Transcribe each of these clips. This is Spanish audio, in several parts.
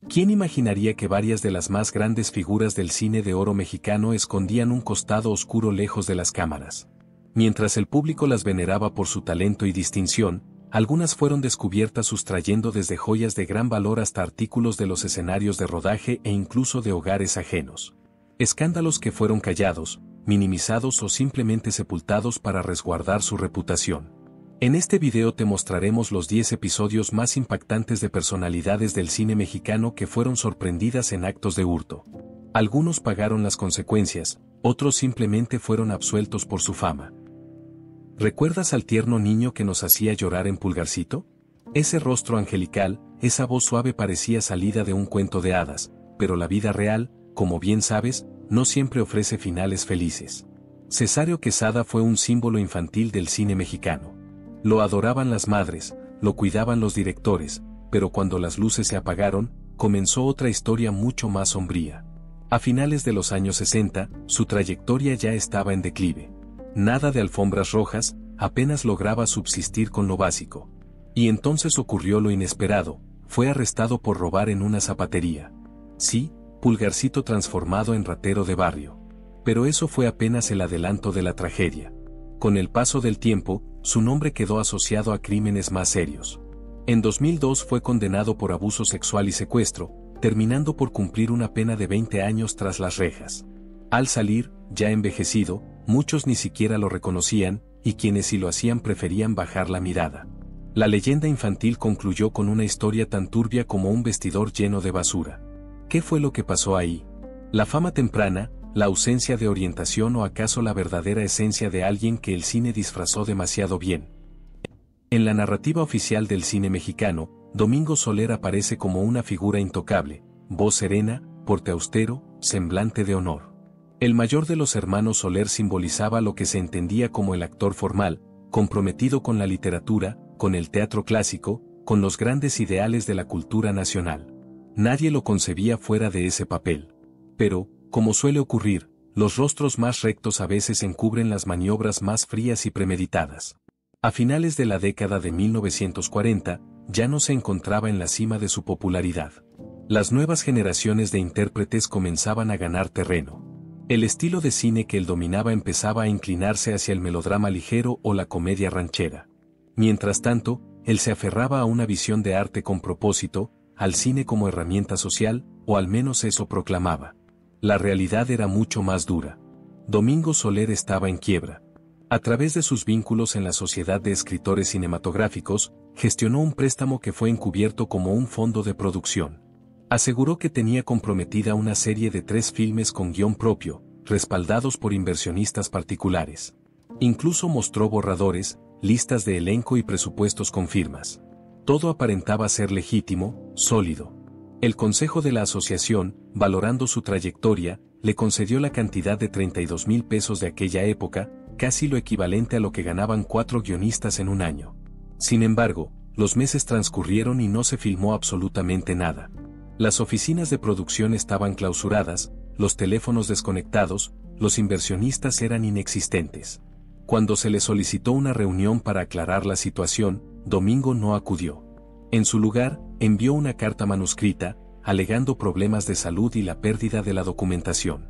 ¿Quién imaginaría que varias de las más grandes figuras del cine de oro mexicano escondían un costado oscuro lejos de las cámaras? Mientras el público las veneraba por su talento y distinción, algunas fueron descubiertas sustrayendo desde joyas de gran valor hasta artículos de los escenarios de rodaje e incluso de hogares ajenos. Escándalos que fueron callados, minimizados o simplemente sepultados para resguardar su reputación. En este video te mostraremos los 10 episodios más impactantes de personalidades del cine mexicano que fueron sorprendidas en actos de hurto. Algunos pagaron las consecuencias, otros simplemente fueron absueltos por su fama. ¿Recuerdas al tierno niño que nos hacía llorar en Pulgarcito? Ese rostro angelical, esa voz suave parecía salida de un cuento de hadas, pero la vida real, como bien sabes, no siempre ofrece finales felices. Cesáreo Quesada fue un símbolo infantil del cine mexicano. Lo adoraban las madres, lo cuidaban los directores, pero cuando las luces se apagaron, comenzó otra historia mucho más sombría. A finales de los años 60, su trayectoria ya estaba en declive. Nada de alfombras rojas, apenas lograba subsistir con lo básico. Y entonces ocurrió lo inesperado, fue arrestado por robar en una zapatería. Sí, Pulgarcito transformado en ratero de barrio. Pero eso fue apenas el adelanto de la tragedia. Con el paso del tiempo, su nombre quedó asociado a crímenes más serios. En 2002 fue condenado por abuso sexual y secuestro, terminando por cumplir una pena de 20 años tras las rejas. Al salir, ya envejecido, muchos ni siquiera lo reconocían, y quienes sí lo hacían preferían bajar la mirada. La leyenda infantil concluyó con una historia tan turbia como un vestidor lleno de basura. ¿Qué fue lo que pasó ahí? ¿La fama temprana, la ausencia de orientación o acaso la verdadera esencia de alguien que el cine disfrazó demasiado bien? En la narrativa oficial del cine mexicano, Domingo Soler aparece como una figura intocable, voz serena, porte austero, semblante de honor. El mayor de los hermanos Soler simbolizaba lo que se entendía como el actor formal, comprometido con la literatura, con el teatro clásico, con los grandes ideales de la cultura nacional. Nadie lo concebía fuera de ese papel. Pero, como suele ocurrir, los rostros más rectos a veces encubren las maniobras más frías y premeditadas. A finales de la década de 1940, ya no se encontraba en la cima de su popularidad. Las nuevas generaciones de intérpretes comenzaban a ganar terreno. El estilo de cine que él dominaba empezaba a inclinarse hacia el melodrama ligero o la comedia ranchera. Mientras tanto, él se aferraba a una visión de arte con propósito, al cine como herramienta social, o al menos eso proclamaba. La realidad era mucho más dura. Domingo Soler estaba en quiebra. A través de sus vínculos en la Sociedad de Escritores Cinematográficos, gestionó un préstamo que fue encubierto como un fondo de producción. Aseguró que tenía comprometida una serie de 3 filmes con guión propio, respaldados por inversionistas particulares. Incluso mostró borradores, listas de elenco y presupuestos con firmas. Todo aparentaba ser legítimo, sólido. El consejo de la asociación, valorando su trayectoria, le concedió la cantidad de 32,000 pesos de aquella época, casi lo equivalente a lo que ganaban 4 guionistas en un año. Sin embargo, los meses transcurrieron y no se filmó absolutamente nada. Las oficinas de producción estaban clausuradas, los teléfonos desconectados, los inversionistas eran inexistentes. Cuando se le solicitó una reunión para aclarar la situación, Domingo no acudió. En su lugar, envió una carta manuscrita, alegando problemas de salud y la pérdida de la documentación.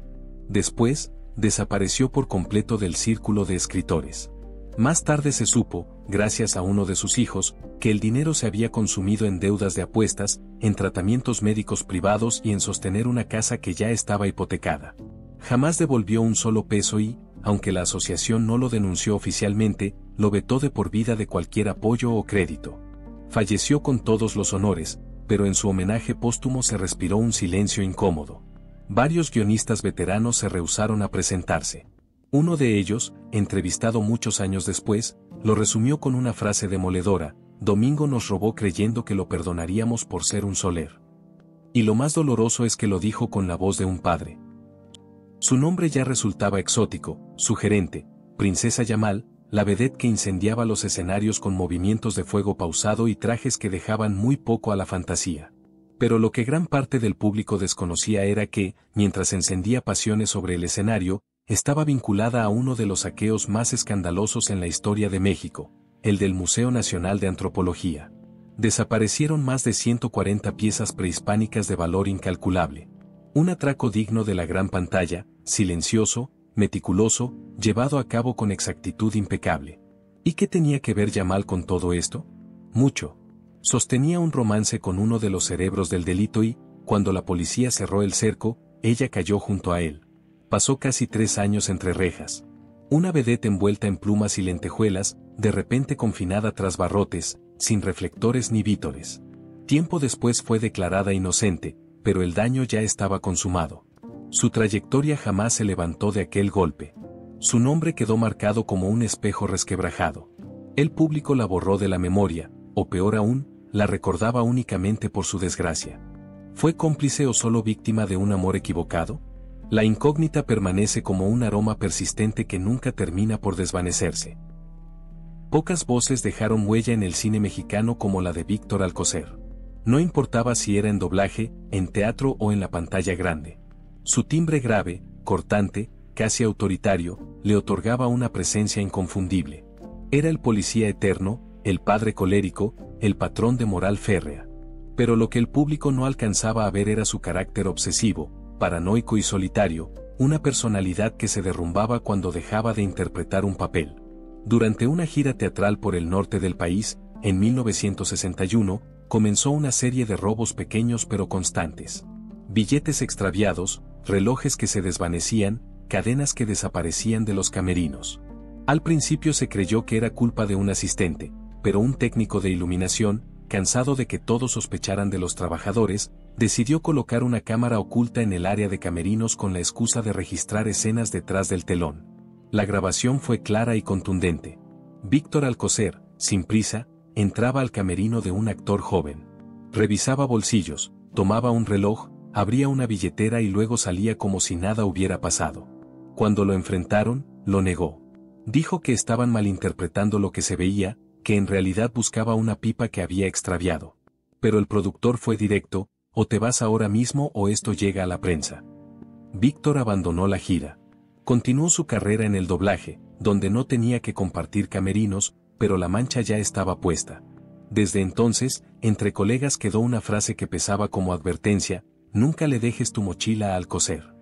Después, desapareció por completo del círculo de escritores. Más tarde se supo, gracias a uno de sus hijos, que el dinero se había consumido en deudas de apuestas, en tratamientos médicos privados y en sostener una casa que ya estaba hipotecada. Jamás devolvió un solo peso y, aunque la asociación no lo denunció oficialmente, lo vetó de por vida de cualquier apoyo o crédito. Falleció con todos los honores, pero en su homenaje póstumo se respiró un silencio incómodo. Varios guionistas veteranos se rehusaron a presentarse. Uno de ellos, entrevistado muchos años después, lo resumió con una frase demoledora: Domingo nos robó creyendo que lo perdonaríamos por ser un Soler. Y lo más doloroso es que lo dijo con la voz de un padre. Su nombre ya resultaba exótico, sugerente, Princesa Yamal, la vedette que incendiaba los escenarios con movimientos de fuego pausado y trajes que dejaban muy poco a la fantasía. Pero lo que gran parte del público desconocía era que, mientras encendía pasiones sobre el escenario, estaba vinculada a uno de los saqueos más escandalosos en la historia de México, el del Museo Nacional de Antropología. Desaparecieron más de 140 piezas prehispánicas de valor incalculable. Un atraco digno de la gran pantalla, silencioso, meticuloso, llevado a cabo con exactitud impecable. ¿Y qué tenía que ver Yamal con todo esto? Mucho. Sostenía un romance con uno de los cerebros del delito y, cuando la policía cerró el cerco, ella cayó junto a él. Pasó casi 3 años entre rejas. Una vedette envuelta en plumas y lentejuelas, de repente confinada tras barrotes, sin reflectores ni vítores. Tiempo después fue declarada inocente, pero el daño ya estaba consumado. Su trayectoria jamás se levantó de aquel golpe. Su nombre quedó marcado como un espejo resquebrajado. El público la borró de la memoria, o peor aún, la recordaba únicamente por su desgracia. ¿Fue cómplice o solo víctima de un amor equivocado? La incógnita permanece como un aroma persistente que nunca termina por desvanecerse. Pocas voces dejaron huella en el cine mexicano como la de Víctor Alcocer. No importaba si era en doblaje, en teatro o en la pantalla grande. Su timbre grave, cortante, casi autoritario, le otorgaba una presencia inconfundible. Era el policía eterno, el padre colérico, el patrón de moral férrea. Pero lo que el público no alcanzaba a ver era su carácter obsesivo, paranoico y solitario, una personalidad que se derrumbaba cuando dejaba de interpretar un papel. Durante una gira teatral por el norte del país, en 1961, comenzó una serie de robos pequeños pero constantes. Billetes extraviados, relojes que se desvanecían, cadenas que desaparecían de los camerinos. Al principio se creyó que era culpa de un asistente, pero un técnico de iluminación, cansado de que todos sospecharan de los trabajadores, decidió colocar una cámara oculta en el área de camerinos con la excusa de registrar escenas detrás del telón. La grabación fue clara y contundente. Víctor Alcocer, sin prisa, entraba al camerino de un actor joven. Revisaba bolsillos, tomaba un reloj, abría una billetera y luego salía como si nada hubiera pasado. Cuando lo enfrentaron, lo negó. Dijo que estaban malinterpretando lo que se veía, que en realidad buscaba una pipa que había extraviado. Pero el productor fue directo: o te vas ahora mismo o esto llega a la prensa. Víctor abandonó la gira. Continuó su carrera en el doblaje, donde no tenía que compartir camerinos, pero la mancha ya estaba puesta. Desde entonces, entre colegas quedó una frase que pesaba como advertencia: nunca le dejes tu mochila a Alcocer.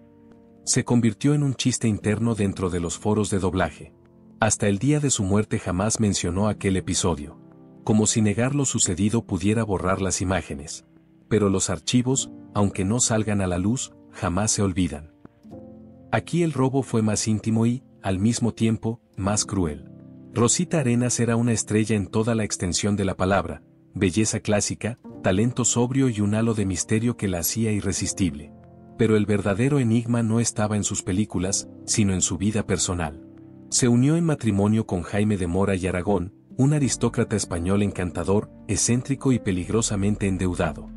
Se convirtió en un chiste interno dentro de los foros de doblaje. Hasta el día de su muerte jamás mencionó aquel episodio. Como si negar lo sucedido pudiera borrar las imágenes. Pero los archivos, aunque no salgan a la luz, jamás se olvidan. Aquí el robo fue más íntimo y, al mismo tiempo, más cruel. Rosita Arenas era una estrella en toda la extensión de la palabra, belleza clásica, talento sobrio y un halo de misterio que la hacía irresistible. Pero el verdadero enigma no estaba en sus películas, sino en su vida personal. Se unió en matrimonio con Jaime de Mora y Aragón, un aristócrata español encantador, excéntrico y peligrosamente endeudado.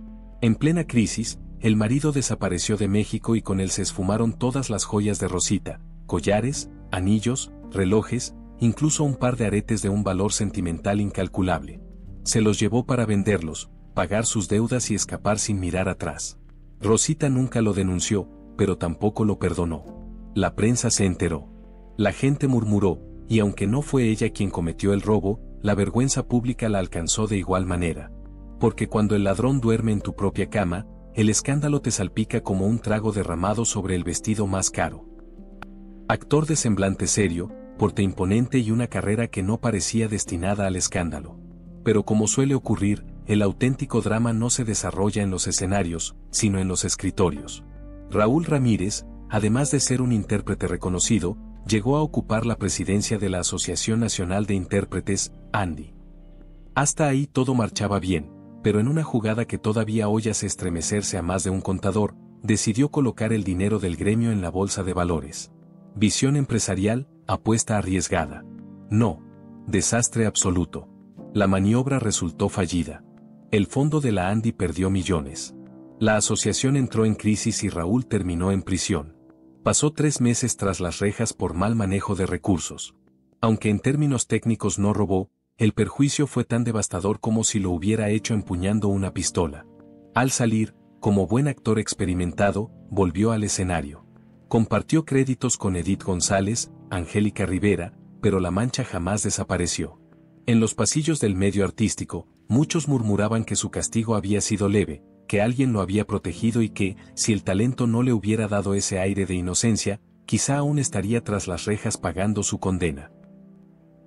En plena crisis, el marido desapareció de México y con él se esfumaron todas las joyas de Rosita: collares, anillos, relojes, incluso un par de aretes de un valor sentimental incalculable. Se los llevó para venderlos, pagar sus deudas y escapar sin mirar atrás. Rosita nunca lo denunció, pero tampoco lo perdonó. La prensa se enteró. La gente murmuró, y aunque no fue ella quien cometió el robo, la vergüenza pública la alcanzó de igual manera. Porque cuando el ladrón duerme en tu propia cama, el escándalo te salpica como un trago derramado sobre el vestido más caro. Actor de semblante serio, porte imponente y una carrera que no parecía destinada al escándalo. Pero como suele ocurrir, el auténtico drama no se desarrolla en los escenarios, sino en los escritorios. Raúl Ramírez, además de ser un intérprete reconocido, llegó a ocupar la presidencia de la Asociación Nacional de Intérpretes, ANDI. Hasta ahí todo marchaba bien, pero en una jugada que todavía hoy hace estremecerse a más de un contador, decidió colocar el dinero del gremio en la bolsa de valores. Visión empresarial, apuesta arriesgada. No. Desastre absoluto. La maniobra resultó fallida. El fondo de la ANDI perdió millones. La asociación entró en crisis y Raúl terminó en prisión. Pasó 3 meses tras las rejas por mal manejo de recursos. Aunque en términos técnicos no robó, el perjuicio fue tan devastador como si lo hubiera hecho empuñando una pistola. Al salir, como buen actor experimentado, volvió al escenario. Compartió créditos con Edith González, Angélica Rivera, pero la mancha jamás desapareció. En los pasillos del medio artístico, muchos murmuraban que su castigo había sido leve, que alguien lo había protegido y que, si el talento no le hubiera dado ese aire de inocencia, quizá aún estaría tras las rejas pagando su condena.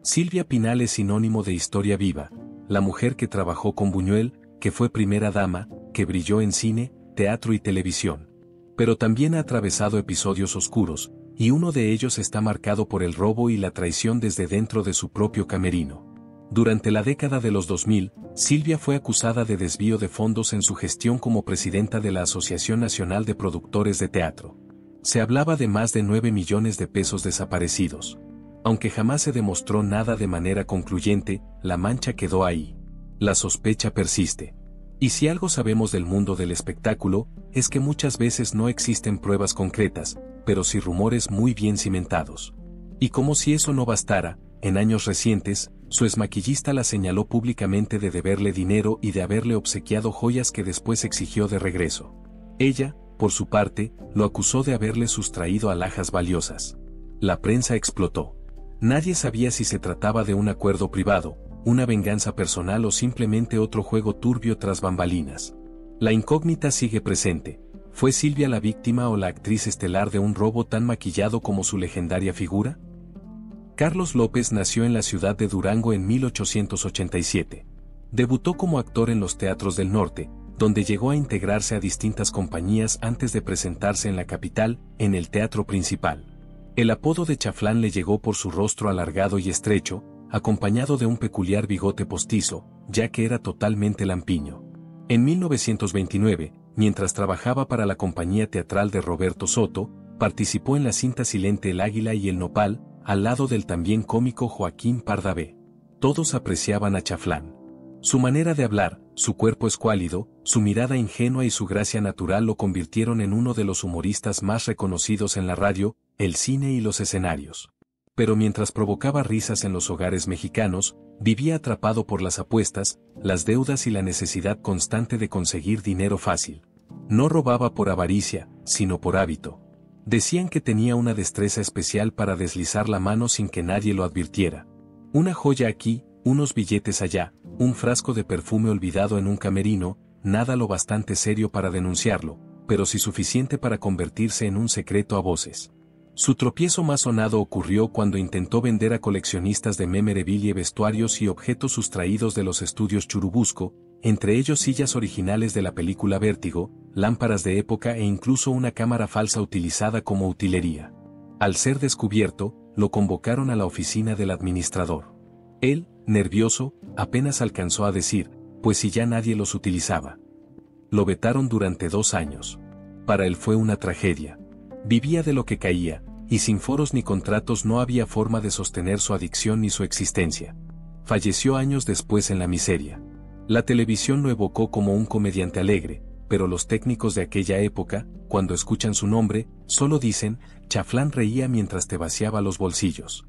Silvia Pinal es sinónimo de historia viva, la mujer que trabajó con Buñuel, que fue primera dama, que brilló en cine, teatro y televisión. Pero también ha atravesado episodios oscuros, y uno de ellos está marcado por el robo y la traición desde dentro de su propio camerino. Durante la década de los 2000, Silvia fue acusada de desvío de fondos en su gestión como presidenta de la Asociación Nacional de Productores de Teatro. Se hablaba de más de 9 millones de pesos desaparecidos. Aunque jamás se demostró nada de manera concluyente, la mancha quedó ahí. La sospecha persiste. Y si algo sabemos del mundo del espectáculo, es que muchas veces no existen pruebas concretas, pero sí rumores muy bien cimentados. Y como si eso no bastara, en años recientes, su exmaquillista la señaló públicamente de deberle dinero y de haberle obsequiado joyas que después exigió de regreso. Ella, por su parte, lo acusó de haberle sustraído alhajas valiosas. La prensa explotó. Nadie sabía si se trataba de un acuerdo privado, una venganza personal o simplemente otro juego turbio tras bambalinas. La incógnita sigue presente. ¿Fue Silvia la víctima o la actriz estelar de un robo tan maquillado como su legendaria figura? Carlos López nació en la ciudad de Durango en 1887. Debutó como actor en los teatros del norte, donde llegó a integrarse a distintas compañías antes de presentarse en la capital, en el Teatro Principal. El apodo de Chaflán le llegó por su rostro alargado y estrecho, acompañado de un peculiar bigote postizo, ya que era totalmente lampiño. En 1929, mientras trabajaba para la compañía teatral de Roberto Soto, participó en la cinta silente El Águila y el Nopal, al lado del también cómico Joaquín Pardavé. Todos apreciaban a Chaflán. Su manera de hablar, su cuerpo escuálido, su mirada ingenua y su gracia natural lo convirtieron en uno de los humoristas más reconocidos en la radio, el cine y los escenarios. Pero mientras provocaba risas en los hogares mexicanos, vivía atrapado por las apuestas, las deudas y la necesidad constante de conseguir dinero fácil. No robaba por avaricia, sino por hábito. Decían que tenía una destreza especial para deslizar la mano sin que nadie lo advirtiera. Una joya aquí, unos billetes allá, un frasco de perfume olvidado en un camerino, nada lo bastante serio para denunciarlo, pero sí suficiente para convertirse en un secreto a voces. Su tropiezo más sonado ocurrió cuando intentó vender a coleccionistas de memorabilia vestuarios y objetos sustraídos de los estudios Churubusco, entre ellos sillas originales de la película Vértigo, lámparas de época e incluso una cámara falsa utilizada como utilería. Al ser descubierto, lo convocaron a la oficina del administrador. Él, nervioso, apenas alcanzó a decir, pues si ya nadie los utilizaba. Lo vetaron durante 2 años. Para él fue una tragedia. Vivía de lo que caía, y sin foros ni contratos no había forma de sostener su adicción ni su existencia. Falleció años después en la miseria. La televisión lo evocó como un comediante alegre, pero los técnicos de aquella época, cuando escuchan su nombre, solo dicen, Chaflán reía mientras te vaciaba los bolsillos.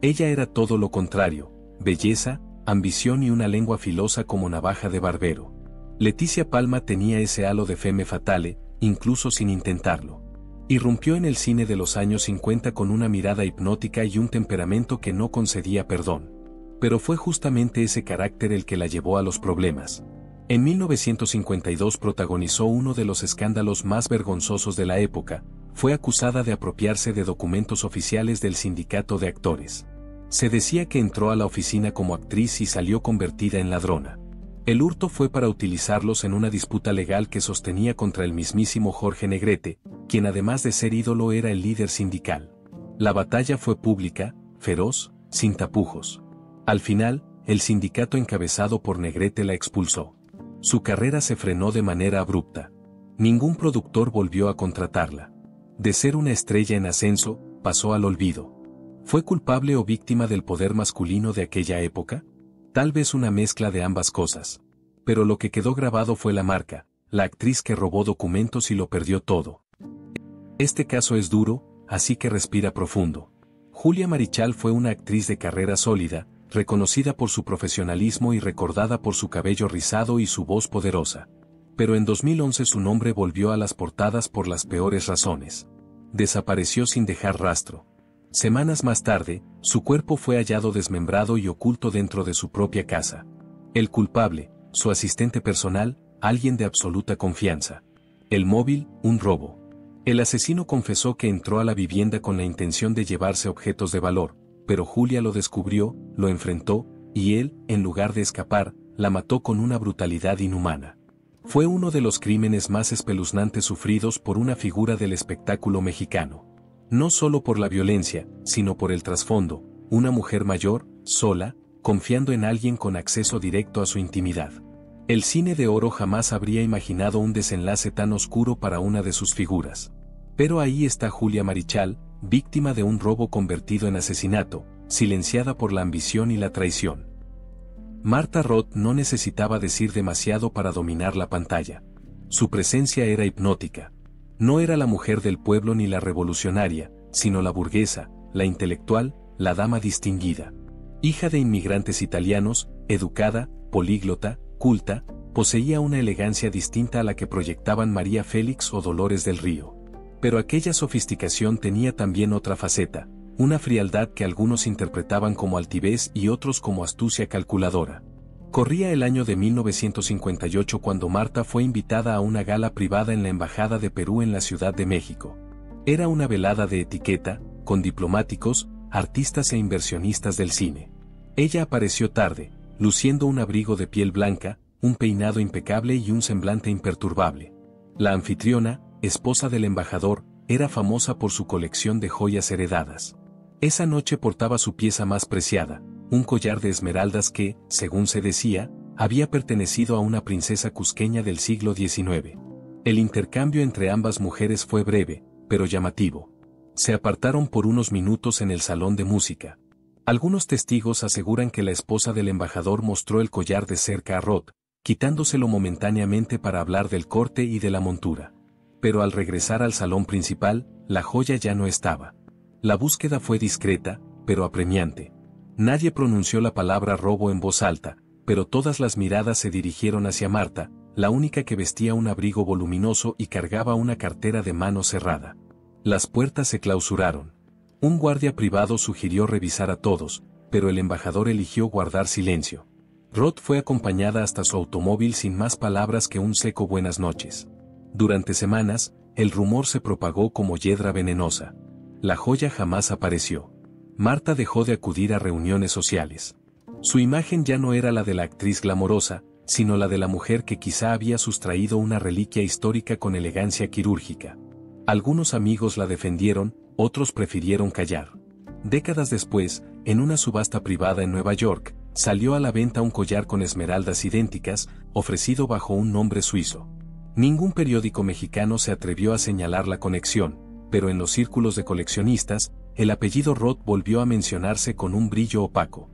Ella era todo lo contrario, belleza, ambición y una lengua filosa como navaja de barbero. Leticia Palma tenía ese halo de femme fatale, incluso sin intentarlo. Irrumpió en el cine de los años 50 con una mirada hipnótica y un temperamento que no concedía perdón. Pero fue justamente ese carácter el que la llevó a los problemas. En 1952 protagonizó uno de los escándalos más vergonzosos de la época, fue acusada de apropiarse de documentos oficiales del sindicato de actores. Se decía que entró a la oficina como actriz y salió convertida en ladrona. El hurto fue para utilizarlos en una disputa legal que sostenía contra el mismísimo Jorge Negrete, quien además de ser ídolo era el líder sindical. La batalla fue pública, feroz, sin tapujos. Al final, el sindicato encabezado por Negrete la expulsó. Su carrera se frenó de manera abrupta. Ningún productor volvió a contratarla. De ser una estrella en ascenso, pasó al olvido. ¿Fue culpable o víctima del poder masculino de aquella época? Tal vez una mezcla de ambas cosas. Pero lo que quedó grabado fue la marca, la actriz que robó documentos y lo perdió todo. Este caso es duro, así que respira profundo. Julia Marichal fue una actriz de carrera sólida, reconocida por su profesionalismo y recordada por su cabello rizado y su voz poderosa. Pero en 2011 su nombre volvió a las portadas por las peores razones. Desapareció sin dejar rastro. Semanas más tarde, su cuerpo fue hallado desmembrado y oculto dentro de su propia casa. El culpable, su asistente personal, alguien de absoluta confianza. El móvil, un robo. El asesino confesó que entró a la vivienda con la intención de llevarse objetos de valor, pero Julia lo descubrió, lo enfrentó, y él, en lugar de escapar, la mató con una brutalidad inhumana. Fue uno de los crímenes más espeluznantes sufridos por una figura del espectáculo mexicano. No solo por la violencia, sino por el trasfondo, una mujer mayor, sola, confiando en alguien con acceso directo a su intimidad. El cine de oro jamás habría imaginado un desenlace tan oscuro para una de sus figuras. Pero ahí está Julia Marichal, víctima de un robo convertido en asesinato, silenciada por la ambición y la traición. Martha Roth no necesitaba decir demasiado para dominar la pantalla. Su presencia era hipnótica. No era la mujer del pueblo ni la revolucionaria, sino la burguesa, la intelectual, la dama distinguida. Hija de inmigrantes italianos, educada, políglota, culta, poseía una elegancia distinta a la que proyectaban María Félix o Dolores del Río. Pero aquella sofisticación tenía también otra faceta, una frialdad que algunos interpretaban como altivez y otros como astucia calculadora. Corría el año de 1958 cuando Marta fue invitada a una gala privada en la Embajada de Perú en la Ciudad de México. Era una velada de etiqueta, con diplomáticos, artistas e inversionistas del cine. Ella apareció tarde, luciendo un abrigo de piel blanca, un peinado impecable y un semblante imperturbable. La anfitriona, esposa del embajador, era famosa por su colección de joyas heredadas. Esa noche portaba su pieza más preciada, un collar de esmeraldas que, según se decía, había pertenecido a una princesa cusqueña del siglo XIX. El intercambio entre ambas mujeres fue breve, pero llamativo. Se apartaron por unos minutos en el salón de música. Algunos testigos aseguran que la esposa del embajador mostró el collar de cerca a Roth, quitándoselo momentáneamente para hablar del corte y de la montura. Pero al regresar al salón principal, la joya ya no estaba. La búsqueda fue discreta, pero apremiante. Nadie pronunció la palabra robo en voz alta, pero todas las miradas se dirigieron hacia Marta, la única que vestía un abrigo voluminoso y cargaba una cartera de mano cerrada. Las puertas se clausuraron. Un guardia privado sugirió revisar a todos, pero el embajador eligió guardar silencio. Roth fue acompañada hasta su automóvil sin más palabras que un seco buenas noches. Durante semanas, el rumor se propagó como hiedra venenosa. La joya jamás apareció. Marta dejó de acudir a reuniones sociales. Su imagen ya no era la de la actriz glamorosa, sino la de la mujer que quizá había sustraído una reliquia histórica con elegancia quirúrgica. Algunos amigos la defendieron, otros prefirieron callar. Décadas después, en una subasta privada en Nueva York, salió a la venta un collar con esmeraldas idénticas, ofrecido bajo un nombre suizo. Ningún periódico mexicano se atrevió a señalar la conexión, pero en los círculos de coleccionistas, el apellido Roth volvió a mencionarse con un brillo opaco.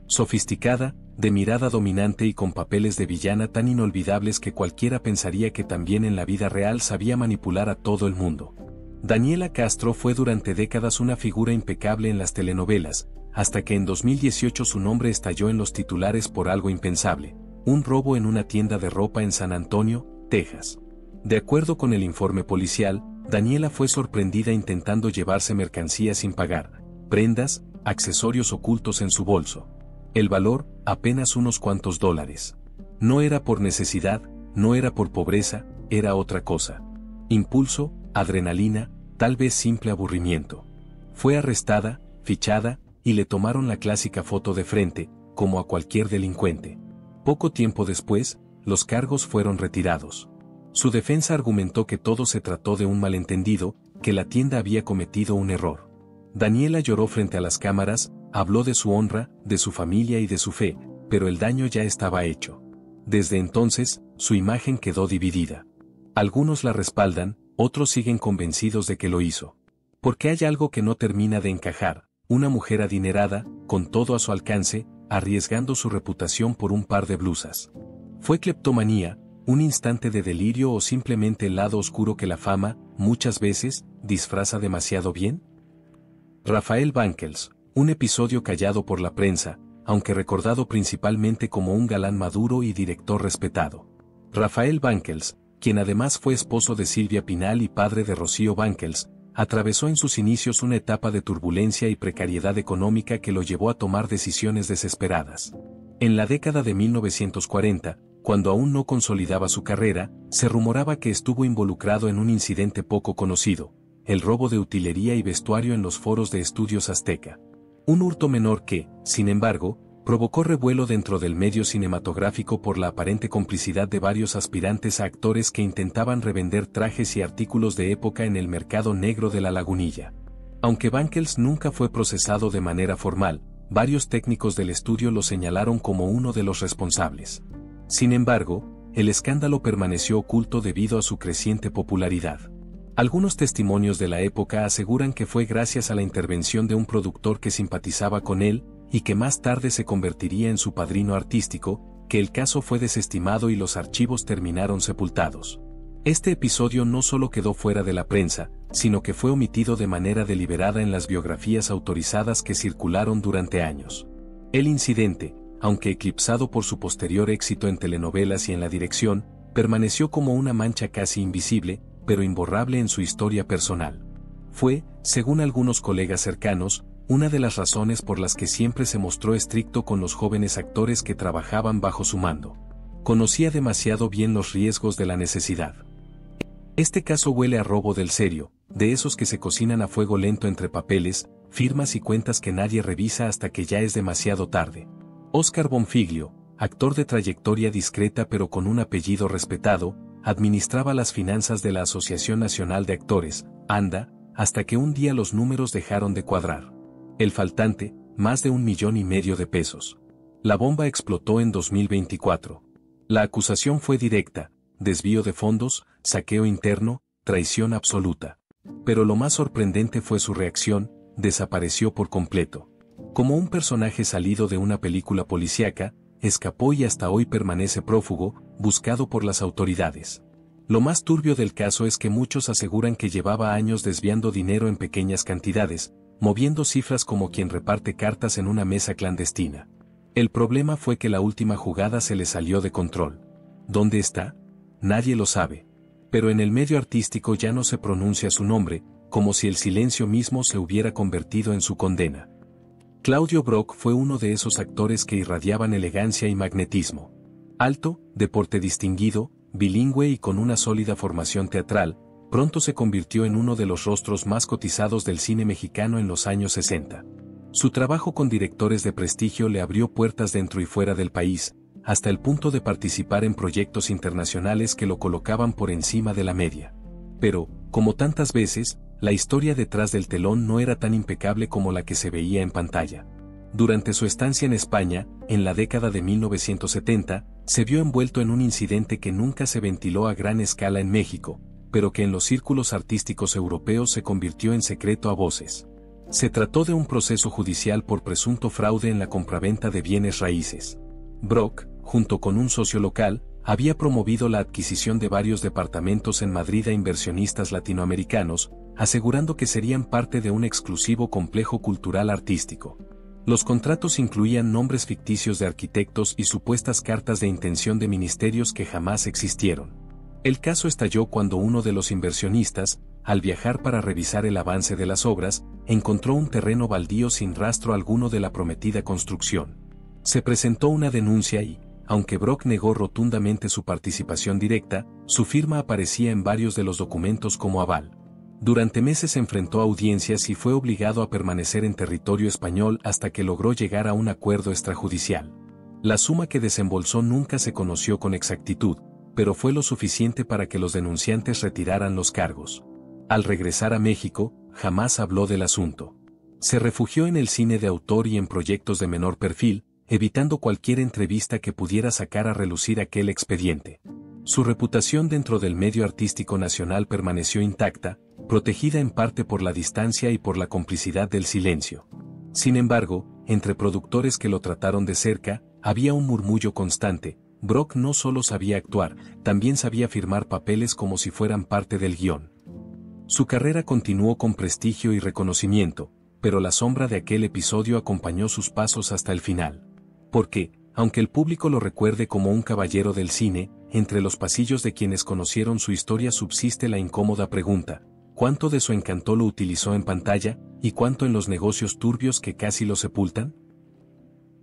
Sofisticada, de mirada dominante y con papeles de villana tan inolvidables que cualquiera pensaría que también en la vida real sabía manipular a todo el mundo. Daniela Castro fue durante décadas una figura impecable en las telenovelas, hasta que en 2018 su nombre estalló en los titulares por algo impensable, un robo en una tienda de ropa en San Antonio, Texas. De acuerdo con el informe policial, Daniela fue sorprendida intentando llevarse mercancía sin pagar, prendas, accesorios ocultos en su bolso. El valor, apenas unos cuantos dólares. No era por necesidad, no era por pobreza, era otra cosa. Impulso, adrenalina, tal vez simple aburrimiento. Fue arrestada, fichada, y le tomaron la clásica foto de frente, como a cualquier delincuente. Poco tiempo después, los cargos fueron retirados. Su defensa argumentó que todo se trató de un malentendido, que la tienda había cometido un error. Daniela lloró frente a las cámaras, habló de su honra, de su familia y de su fe, pero el daño ya estaba hecho. Desde entonces, su imagen quedó dividida. Algunos la respaldan, otros siguen convencidos de que lo hizo. Porque hay algo que no termina de encajar, una mujer adinerada, con todo a su alcance, arriesgando su reputación por un par de blusas. ¿Fue cleptomanía, un instante de delirio o simplemente el lado oscuro que la fama, muchas veces, disfraza demasiado bien? Rafael Banquels, un episodio callado por la prensa, aunque recordado principalmente como un galán maduro y director respetado. Rafael Banquels, quien además fue esposo de Silvia Pinal y padre de Rocío Banquels, atravesó en sus inicios una etapa de turbulencia y precariedad económica que lo llevó a tomar decisiones desesperadas. En la década de 1940, cuando aún no consolidaba su carrera, se rumoraba que estuvo involucrado en un incidente poco conocido, el robo de utilería y vestuario en los foros de estudios Azteca. Un hurto menor que, sin embargo, provocó revuelo dentro del medio cinematográfico por la aparente complicidad de varios aspirantes a actores que intentaban revender trajes y artículos de época en el mercado negro de la Lagunilla. Aunque Banquels nunca fue procesado de manera formal, varios técnicos del estudio lo señalaron como uno de los responsables. Sin embargo, el escándalo permaneció oculto debido a su creciente popularidad. Algunos testimonios de la época aseguran que fue gracias a la intervención de un productor que simpatizaba con él, y que más tarde se convertiría en su padrino artístico, que el caso fue desestimado y los archivos terminaron sepultados. Este episodio no solo quedó fuera de la prensa, sino que fue omitido de manera deliberada en las biografías autorizadas que circularon durante años. El incidente, aunque eclipsado por su posterior éxito en telenovelas y en la dirección, permaneció como una mancha casi invisible, pero imborrable en su historia personal. Fue, según algunos colegas cercanos, una de las razones por las que siempre se mostró estricto con los jóvenes actores que trabajaban bajo su mando. Conocía demasiado bien los riesgos de la necesidad. Este caso huele a robo del serio, de esos que se cocinan a fuego lento entre papeles, firmas y cuentas que nadie revisa hasta que ya es demasiado tarde. Óscar Bonfiglio, actor de trayectoria discreta pero con un apellido respetado, administraba las finanzas de la Asociación Nacional de Actores, ANDA, hasta que un día los números dejaron de cuadrar. El faltante, más de 1,5 millones de pesos. La bomba explotó en 2024. La acusación fue directa: desvío de fondos, saqueo interno, traición absoluta. Pero lo más sorprendente fue su reacción: desapareció por completo. Como un personaje salido de una película policíaca, escapó y hasta hoy permanece prófugo, buscado por las autoridades. Lo más turbio del caso es que muchos aseguran que llevaba años desviando dinero en pequeñas cantidades, moviendo cifras como quien reparte cartas en una mesa clandestina. El problema fue que la última jugada se le salió de control. ¿Dónde está? Nadie lo sabe. Pero en el medio artístico ya no se pronuncia su nombre, como si el silencio mismo se hubiera convertido en su condena. Claudio Brock fue uno de esos actores que irradiaban elegancia y magnetismo. Alto, de porte distinguido, bilingüe y con una sólida formación teatral, pronto se convirtió en uno de los rostros más cotizados del cine mexicano en los años 60. Su trabajo con directores de prestigio le abrió puertas dentro y fuera del país, hasta el punto de participar en proyectos internacionales que lo colocaban por encima de la media. Pero, como tantas veces, la historia detrás del telón no era tan impecable como la que se veía en pantalla. Durante su estancia en España, en la década de 1970, se vio envuelto en un incidente que nunca se ventiló a gran escala en México, pero que en los círculos artísticos europeos se convirtió en secreto a voces. Se trató de un proceso judicial por presunto fraude en la compraventa de bienes raíces. Brock, junto con un socio local, había promovido la adquisición de varios departamentos en Madrid a inversionistas latinoamericanos, asegurando que serían parte de un exclusivo complejo cultural artístico. Los contratos incluían nombres ficticios de arquitectos y supuestas cartas de intención de ministerios que jamás existieron. El caso estalló cuando uno de los inversionistas, al viajar para revisar el avance de las obras, encontró un terreno baldío sin rastro alguno de la prometida construcción. Se presentó una denuncia y, aunque Brock negó rotundamente su participación directa, su firma aparecía en varios de los documentos como aval. Durante meses se enfrentó a audiencias y fue obligado a permanecer en territorio español hasta que logró llegar a un acuerdo extrajudicial. La suma que desembolsó nunca se conoció con exactitud, pero fue lo suficiente para que los denunciantes retiraran los cargos. Al regresar a México, jamás habló del asunto. Se refugió en el cine de autor y en proyectos de menor perfil, evitando cualquier entrevista que pudiera sacar a relucir aquel expediente. Su reputación dentro del medio artístico nacional permaneció intacta, protegida en parte por la distancia y por la complicidad del silencio. Sin embargo, entre productores que lo trataron de cerca, había un murmullo constante: Brock no solo sabía actuar, también sabía firmar papeles como si fueran parte del guión. Su carrera continuó con prestigio y reconocimiento, pero la sombra de aquel episodio acompañó sus pasos hasta el final. Porque, aunque el público lo recuerde como un caballero del cine, entre los pasillos de quienes conocieron su historia subsiste la incómoda pregunta: ¿cuánto de su encanto lo utilizó en pantalla, y cuánto en los negocios turbios que casi lo sepultan?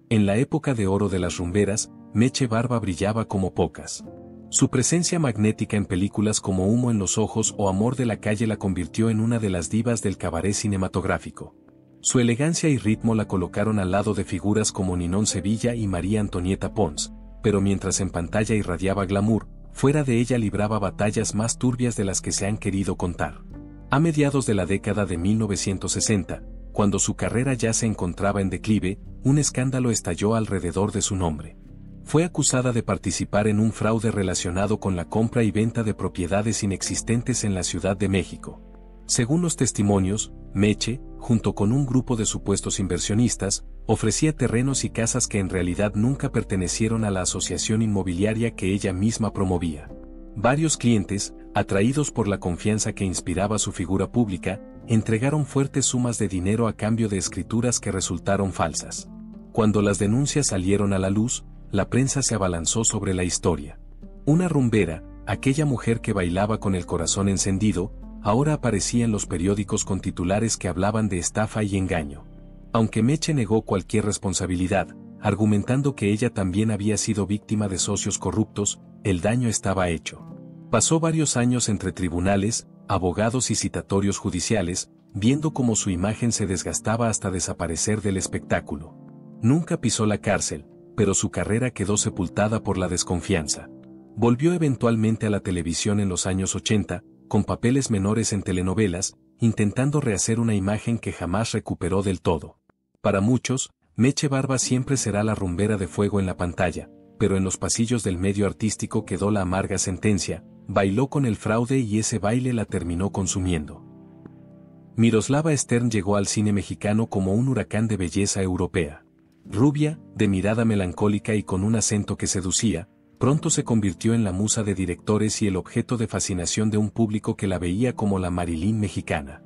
En la época de oro de las rumberas, Meche Barba brillaba como pocas. Su presencia magnética en películas como Humo en los ojos o Amor de la calle la convirtió en una de las divas del cabaret cinematográfico. Su elegancia y ritmo la colocaron al lado de figuras como Ninón Sevilla y María Antonieta Pons, pero mientras en pantalla irradiaba glamour, fuera de ella libraba batallas más turbias de las que se han querido contar. A mediados de la década de 1960, cuando su carrera ya se encontraba en declive, un escándalo estalló alrededor de su nombre. Fue acusada de participar en un fraude relacionado con la compra y venta de propiedades inexistentes en la Ciudad de México. Según los testimonios, Meche, junto con un grupo de supuestos inversionistas, ofrecía terrenos y casas que en realidad nunca pertenecieron a la asociación inmobiliaria que ella misma promovía. Varios clientes, atraídos por la confianza que inspiraba su figura pública, entregaron fuertes sumas de dinero a cambio de escrituras que resultaron falsas. Cuando las denuncias salieron a la luz, la prensa se abalanzó sobre la historia. Una rumbera, aquella mujer que bailaba con el corazón encendido, ahora aparecía en los periódicos con titulares que hablaban de estafa y engaño. Aunque Meche negó cualquier responsabilidad, argumentando que ella también había sido víctima de socios corruptos, el daño estaba hecho. Pasó varios años entre tribunales, abogados y citatorios judiciales, viendo cómo su imagen se desgastaba hasta desaparecer del espectáculo. Nunca pisó la cárcel, pero su carrera quedó sepultada por la desconfianza. Volvió eventualmente a la televisión en los años 80, con papeles menores en telenovelas, intentando rehacer una imagen que jamás recuperó del todo. Para muchos, Meche Barba siempre será la rumbera de fuego en la pantalla, pero en los pasillos del medio artístico quedó la amarga sentencia: bailó con el fraude y ese baile la terminó consumiendo. Miroslava Stern llegó al cine mexicano como un huracán de belleza europea. Rubia, de mirada melancólica y con un acento que seducía, pronto se convirtió en la musa de directores y el objeto de fascinación de un público que la veía como la Marilyn mexicana.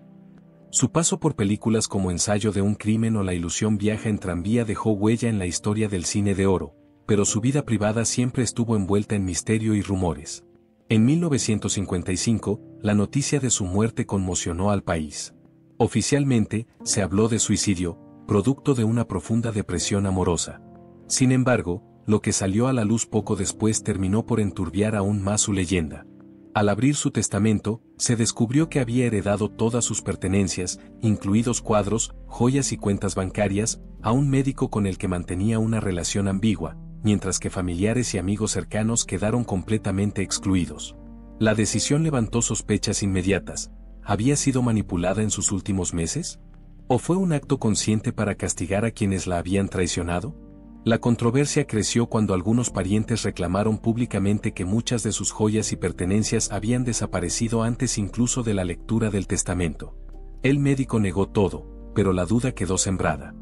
Su paso por películas como Ensayo de un crimen o La ilusión viaja en tranvía dejó huella en la historia del cine de oro, pero su vida privada siempre estuvo envuelta en misterio y rumores. En 1955, la noticia de su muerte conmocionó al país. Oficialmente, se habló de suicidio, producto de una profunda depresión amorosa. Sin embargo, lo que salió a la luz poco después terminó por enturbiar aún más su leyenda. Al abrir su testamento, se descubrió que había heredado todas sus pertenencias, incluidos cuadros, joyas y cuentas bancarias, a un médico con el que mantenía una relación ambigua, mientras que familiares y amigos cercanos quedaron completamente excluidos. La decisión levantó sospechas inmediatas. ¿Había sido manipulada en sus últimos meses? ¿O fue un acto consciente para castigar a quienes la habían traicionado? La controversia creció cuando algunos parientes reclamaron públicamente que muchas de sus joyas y pertenencias habían desaparecido antes incluso de la lectura del testamento. El médico negó todo, pero la duda quedó sembrada.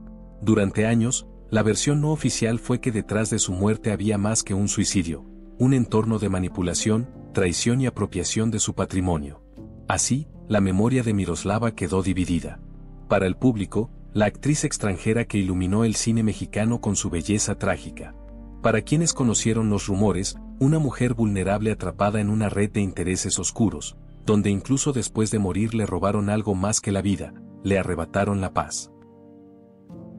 Durante años, la versión no oficial fue que detrás de su muerte había más que un suicidio, un entorno de manipulación, traición y apropiación de su patrimonio. Así, la memoria de Miroslava quedó dividida. Para el público, la actriz extranjera que iluminó el cine mexicano con su belleza trágica. Para quienes conocieron los rumores, una mujer vulnerable atrapada en una red de intereses oscuros, donde incluso después de morir le robaron algo más que la vida, le arrebataron la paz.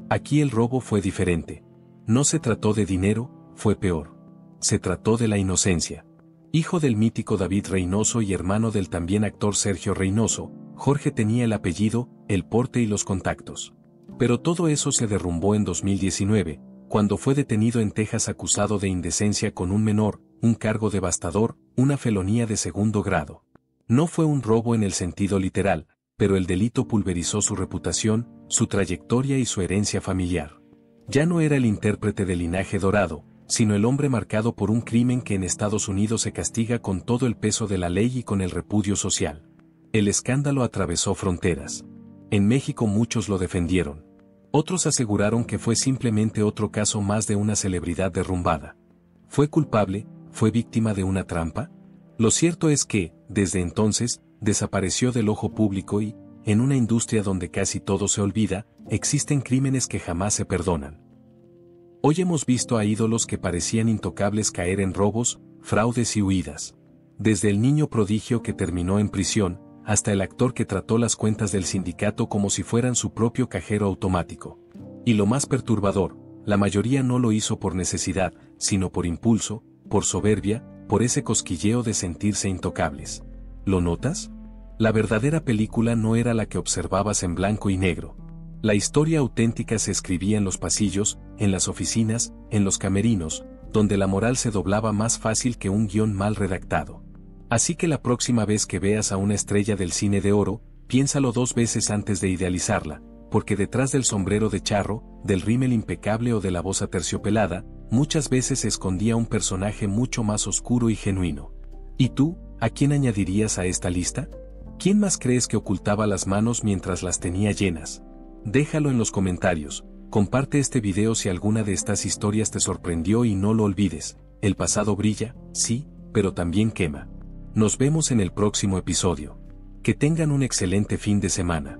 Aquí el robo fue diferente. No se trató de dinero, fue peor. Se trató de la inocencia. Hijo del mítico David Reynoso y hermano del también actor Sergio Reynoso, Jorge tenía el apellido, el porte y los contactos. Pero todo eso se derrumbó en 2019, cuando fue detenido en Texas acusado de indecencia con un menor, un cargo devastador, una felonía de segundo grado. No fue un robo en el sentido literal, pero el delito pulverizó su reputación, su trayectoria y su herencia familiar. Ya no era el intérprete del linaje dorado, sino el hombre marcado por un crimen que en Estados Unidos se castiga con todo el peso de la ley y con el repudio social. El escándalo atravesó fronteras. En México muchos lo defendieron. Otros aseguraron que fue simplemente otro caso más de una celebridad derrumbada. ¿Fue culpable? ¿Fue víctima de una trampa? Lo cierto es que, desde entonces, desapareció del ojo público y, en una industria donde casi todo se olvida, existen crímenes que jamás se perdonan. Hoy hemos visto a ídolos que parecían intocables caer en robos, fraudes y huidas. Desde el niño prodigio que terminó en prisión, hasta el actor que trató las cuentas del sindicato como si fueran su propio cajero automático. Y lo más perturbador, la mayoría no lo hizo por necesidad, sino por impulso, por soberbia, por ese cosquilleo de sentirse intocables. ¿Lo notas? La verdadera película no era la que observabas en blanco y negro. La historia auténtica se escribía en los pasillos, en las oficinas, en los camerinos, donde la moral se doblaba más fácil que un guión mal redactado. Así que la próxima vez que veas a una estrella del cine de oro, piénsalo 2 veces antes de idealizarla, porque detrás del sombrero de charro, del rímel impecable o de la voz aterciopelada, muchas veces se escondía un personaje mucho más oscuro y genuino. ¿Y tú, a quién añadirías a esta lista? ¿Quién más crees que ocultaba las manos mientras las tenía llenas? Déjalo en los comentarios, comparte este video si alguna de estas historias te sorprendió y no lo olvides, el pasado brilla, sí, pero también quema. Nos vemos en el próximo episodio. Que tengan un excelente fin de semana.